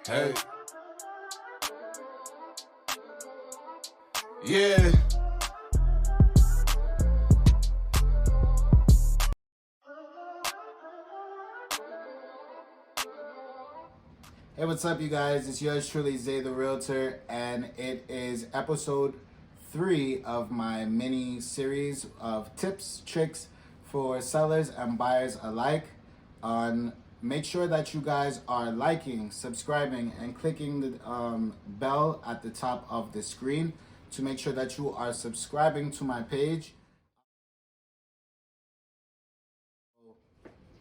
Hey. Yeah. Hey, what's up, you guys? It's yours truly, Zaetherealtor, and it is episode 3 of my mini series of tips, tricks for sellers and buyers alike. Make sure that you guys are liking, subscribing, and clicking the bell at the top of the screen to make sure that you are subscribing to my page.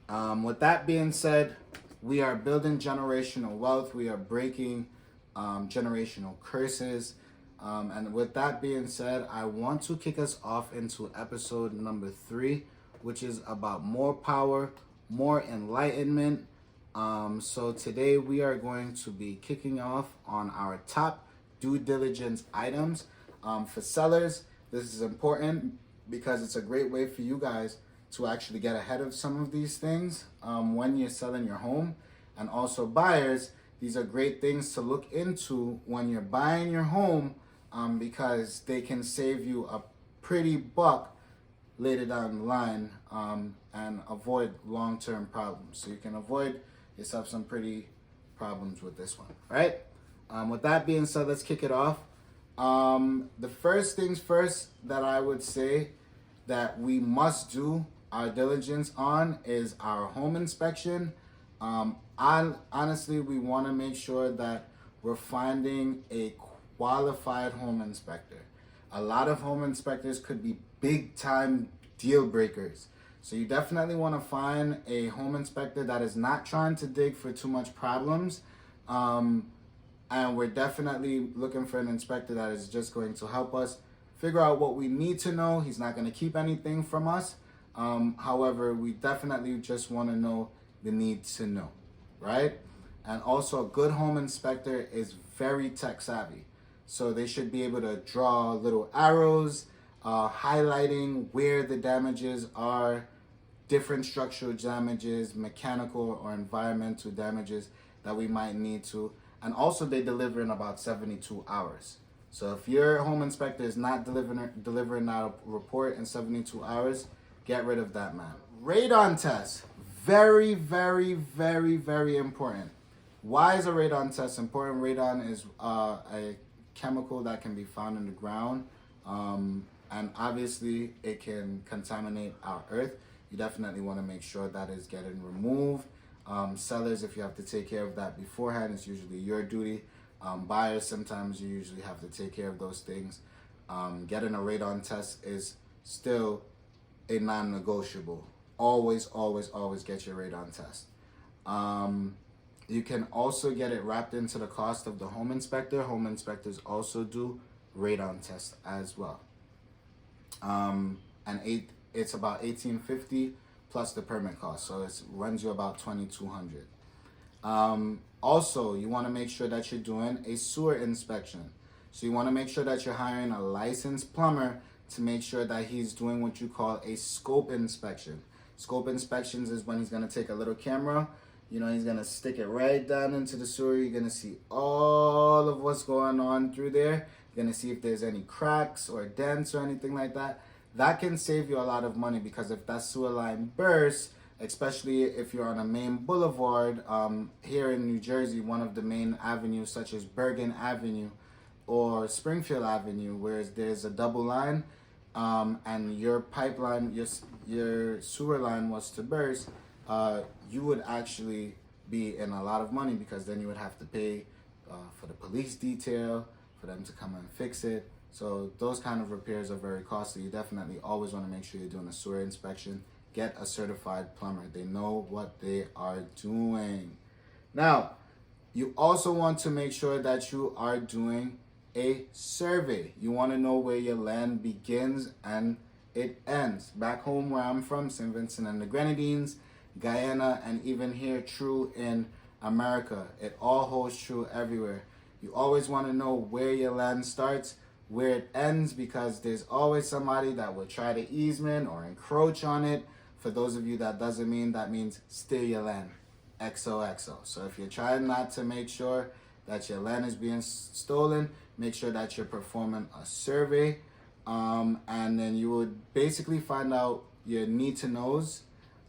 With that being said, we are building generational wealth. We are breaking generational curses. And with that being said, I want to kick us off into episode number 3, which is about more power, more enlightenment. So today we are going to be kicking off on our top due diligence items. For sellers, this is important because it's a great way for you guys to actually get ahead of some of these things when you're selling your home. And also buyers, these are great things to look into when you're buying your home because they can save you a pretty buck later down the line and avoid long-term problems. So you can avoid yourself some pretty problems with this one, right? With that being said, let's kick it off. The first things first that I would say that we must do our diligence on is our home inspection. Honestly, we want to make sure that we're finding a qualified home inspector. A lot of home inspectors could be big time deal breakers. So you definitely want to find a home inspector that is not trying to dig for too much problems. And we're definitely looking for an inspector that is just going to help us figure out what we need to know. He's not going to keep anything from us. However, we definitely just want to know the need to know, right? And also a good home inspector is very tech savvy. So they should be able to draw little arrows, highlighting where the damages are, different structural damages, mechanical or environmental damages that we might need to. And also they deliver in about 72 hours. So if your home inspector is not delivering that report in 72 hours, get rid of that man. Radon test, very, very, very, very important. Why is a radon test important? Radon is a chemical that can be found in the ground, and obviously it can contaminate our earth. You definitely want to make sure that is getting removed. Sellers, if you have to take care of that beforehand, it's usually your duty. Buyers, sometimes you usually have to take care of those things. Getting a radon test is still a non-negotiable. Always, always, always get your radon test. You can also get it wrapped into the cost of the home inspector. Home inspectors also do radon tests as well. It's about $1,850 plus the permit cost, so it runs you about $2,200. Also, you want to make sure that you're doing a sewer inspection. So you want to make sure that you're hiring a licensed plumber to make sure that he's doing what you call a scope inspection. Scope inspections is when he's going to take a little camera, he's going to stick it right down into the sewer. You're going to see all of what's going on through there. You're going to see if there's any cracks or dents or anything like that. That can save you a lot of money because if that sewer line bursts, especially if you're on a main boulevard, here in New Jersey, one of the main avenues such as Bergen Avenue or Springfield Avenue, where there's a double line, and your pipeline, your sewer line was to burst, you would actually be in a lot of money because then you would have to pay for the police detail, for them to come and fix it. So those kind of repairs are very costly. You definitely always want to make sure you're doing a sewer inspection. Get a certified plumber. They know what they are doing. Now, you also want to make sure that you are doing a survey. You want to know where your land begins and it ends. Back home where I'm from, St. Vincent and the Grenadines, Guyana, and even here true in America. It all holds true everywhere. You always want to know where your land starts, where it ends, because there's always somebody that will try to easement or encroach on it. For those of you that doesn't mean, that means steal your land. XOXO. So if you're trying not to make sure that your land is being stolen, make sure that you're performing a survey. And then you would basically find out your need to knows.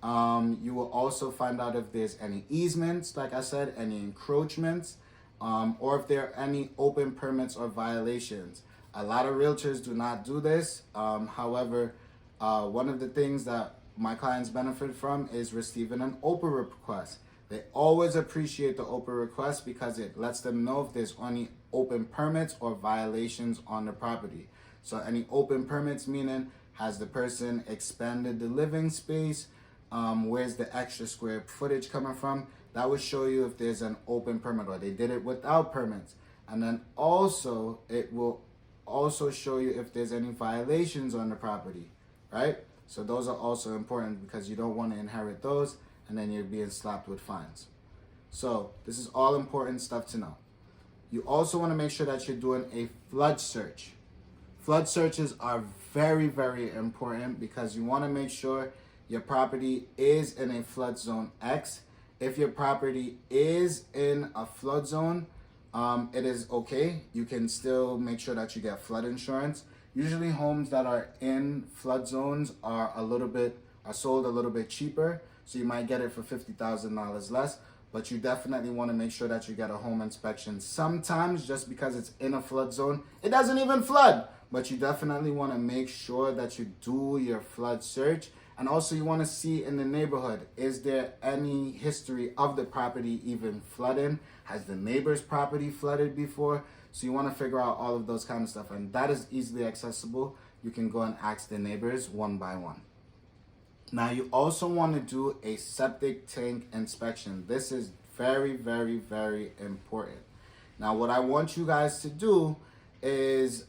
You will also find out if there's any easements, like I said, any encroachments, or if there are any open permits or violations. A lot of realtors do not do this. However, one of the things that my clients benefit from is receiving an open request. They always appreciate the open request because it lets them know if there's any open permits or violations on the property. So any open permits meaning, has the person expanded the living space? Where's the extra square footage coming from? That would show you if there's an open permit or they did it without permits. And then also, it will also show you if there's any violations on the property, right? So those are also important because you don't want to inherit those and then you're being slapped with fines. So this is all important stuff to know. You also want to make sure that you're doing a flood search. Flood searches are very, very important because you want to make sure your property is in a flood zone X. If your property is in a flood zone, it is okay. You can still make sure that you get flood insurance. Usually homes that are in flood zones are sold a little bit cheaper. So you might get it for $50,000 less, but you definitely want to make sure that you get a home inspection. Sometimes just because it's in a flood zone, it doesn't even flood, but you definitely want to make sure that you do your flood search. And also you want to see in the neighborhood, is there any history of the property even flooding? Has the neighbor's property flooded before? So you want to figure out all of those kind of stuff. And that is easily accessible. You can go and ask the neighbors one by one. Now you also want to do a septic tank inspection. This is very, very, very important. Now what I want you guys to do is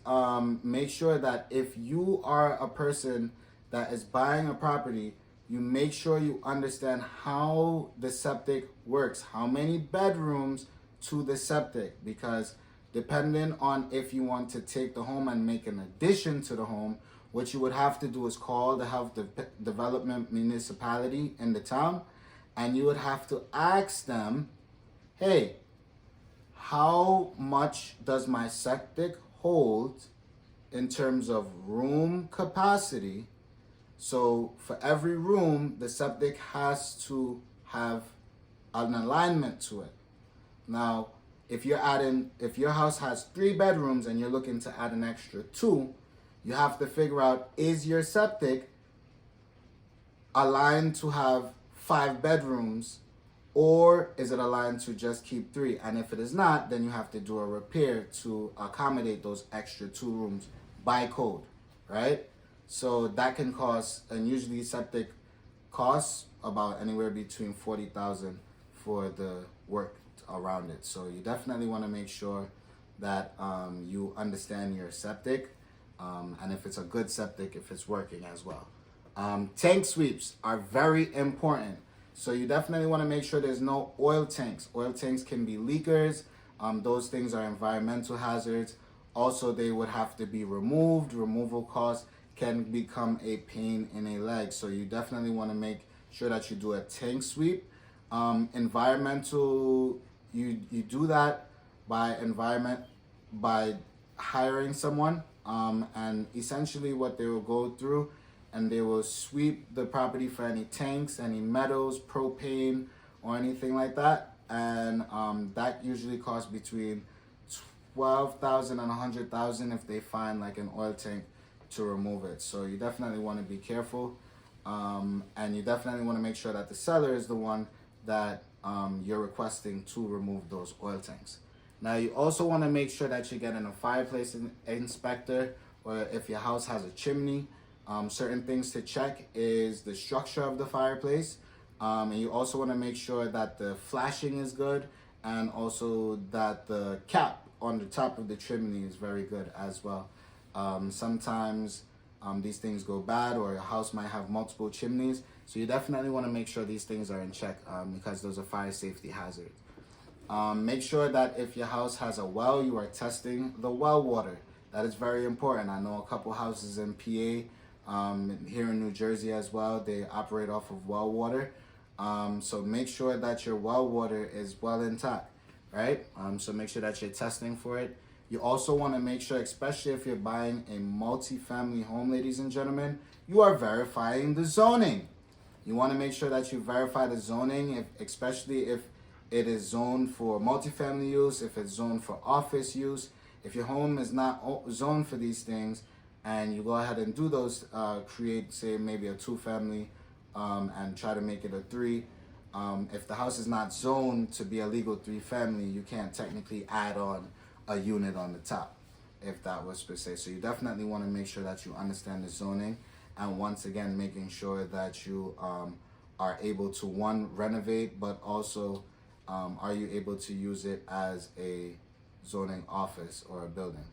make sure that if you are a person that is buying a property, you make sure you understand how the septic works, how many bedrooms to the septic, because depending on if you want to take the home and make an addition to the home, what you would have to do is call the health development municipality in the town, and you would have to ask them, hey, how much does my septic hold in terms of room capacity? So for every room, the septic has to have an alignment to it. Now, if your house has 3 bedrooms and you're looking to add an extra 2, you have to figure out, is your septic aligned to have 5 bedrooms, or is it aligned to just keep 3? And if it is not, then you have to do a repair to accommodate those extra 2 rooms by code, right? So that can cost, and usually septic costs about anywhere between $40,000 for the work around it. So you definitely want to make sure that you understand your septic, and if it's a good septic, if it's working as well. Tank sweeps are very important. So you definitely want to make sure there's no oil tanks. Oil tanks can be leakers. Those things are environmental hazards. Also, they would have to be removed. Removal costs can become a pain in a leg. So you definitely want to make sure that you do a tank sweep. Environmental, you do that by hiring someone, and essentially what they will go through, and they will sweep the property for any tanks, any metals, propane, or anything like that. And that usually costs between $12,000 and $100,000 if they find like an oil tank to remove it. So you definitely want to be careful, and you definitely want to make sure that the seller is the one that you're requesting to remove those oil tanks. Now you also want to make sure that you're getting a fireplace inspector, or if your house has a chimney. Certain things to check is the structure of the fireplace, and you also want to make sure that the flashing is good, and also that the cap on the top of the chimney is very good as well. Sometimes these things go bad, or your house might have multiple chimneys, so you definitely want to make sure these things are in check, because those are fire safety hazards. Make sure that if your house has a well, you are testing the well water. That is very important. I know a couple houses in PA, here in New Jersey as well, they operate off of well water. So make sure that your well water is well intact, right? So make sure that you're testing for it. You also want to make sure, especially if you're buying a multi-family home, ladies and gentlemen, you are verifying the zoning. You want to make sure that you verify the zoning, especially if it is zoned for multifamily use, if it's zoned for office use. If your home is not zoned for these things, and you go ahead and do those, create, say, maybe a 2-family, and try to make it a 3. If the house is not zoned to be a legal 3-family, you can't technically add on a unit on the top, if that was per se. So you definitely want to make sure that you understand the zoning, and once again, making sure that you are able to, one, renovate, but also are you able to use it as a zoning office or a building.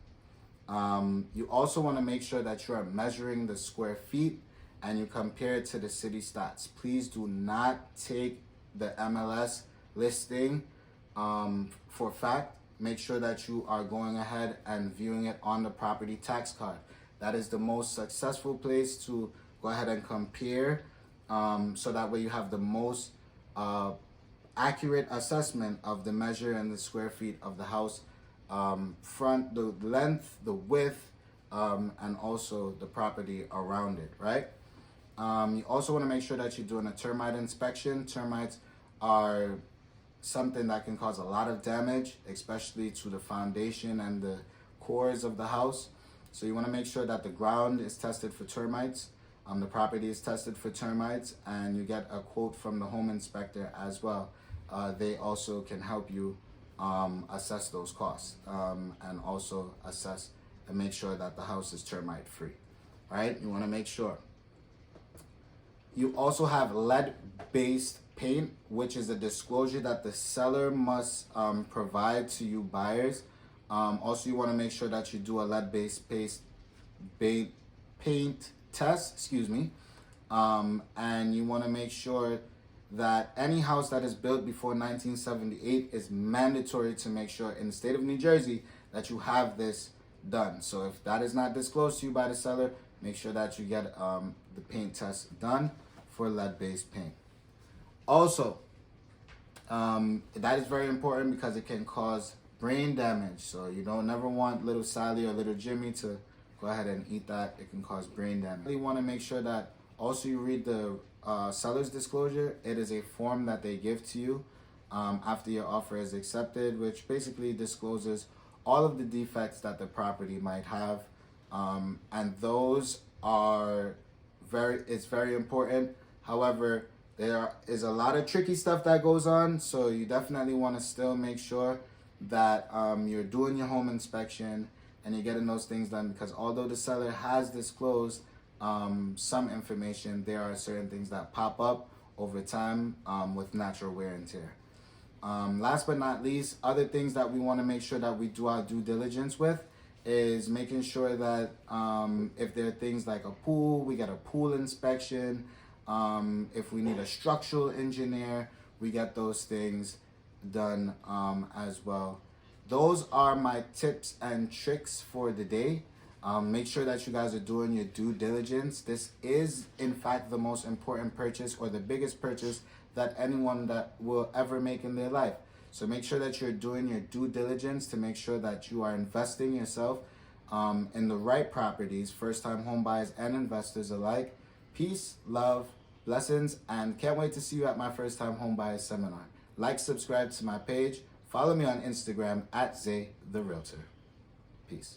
You also want to make sure that you are measuring the square feet and you compare it to the city stats. Please do not take the MLS listing for fact. Make sure that you are going ahead and viewing it on the property tax card. That is the most successful place to go ahead and compare, so that way you have the most accurate assessment of the measure and the square feet of the house, front, the length, the width, and also the property around it, right? You also want to make sure that you're doing a termite inspection. Termites are something that can cause a lot of damage, especially to the foundation and the cores of the house. So you want to make sure that the ground is tested for termites, the property is tested for termites, and you get a quote from the home inspector as well. They also can help you assess those costs, and also assess and make sure that the house is termite free, right? You want to make sure. You also have lead-based paint, which is a disclosure that the seller must provide to you buyers. Also, you want to make sure that you do a lead-based paint test, and you want to make sure that any house that is built before 1978 is mandatory to make sure in the state of New Jersey that you have this done. So if that is not disclosed to you by the seller, make sure that you get the paint test done for lead-based paint. Also, that is very important because it can cause brain damage. So you don't never want little Sally or little Jimmy to go ahead and eat that. It can cause brain damage. You want to make sure that also you read the seller's disclosure. It is a form that they give to you after your offer is accepted, which basically discloses all of the defects that the property might have, and those are it's very important. However, there is a lot of tricky stuff that goes on, so you definitely want to still make sure that you're doing your home inspection and you're getting those things done, because although the seller has disclosed some information, there are certain things that pop up over time with natural wear and tear. Last but not least, other things that we want to make sure that we do our due diligence with is making sure that if there are things like a pool, we get a pool inspection. If we need a structural engineer, we get those things done as well. Those are my tips and tricks for the day. Make sure that you guys are doing your due diligence. This is, in fact, the most important purchase or the biggest purchase that anyone that will ever make in their life. So make sure that you're doing your due diligence to make sure that you are investing yourself in the right properties, first-time home buyers and investors alike. Peace, love, blessings, and can't wait to see you at my first-time home buyers seminar. Like, subscribe to my page. Follow me on Instagram at Zaetherealtor. Peace.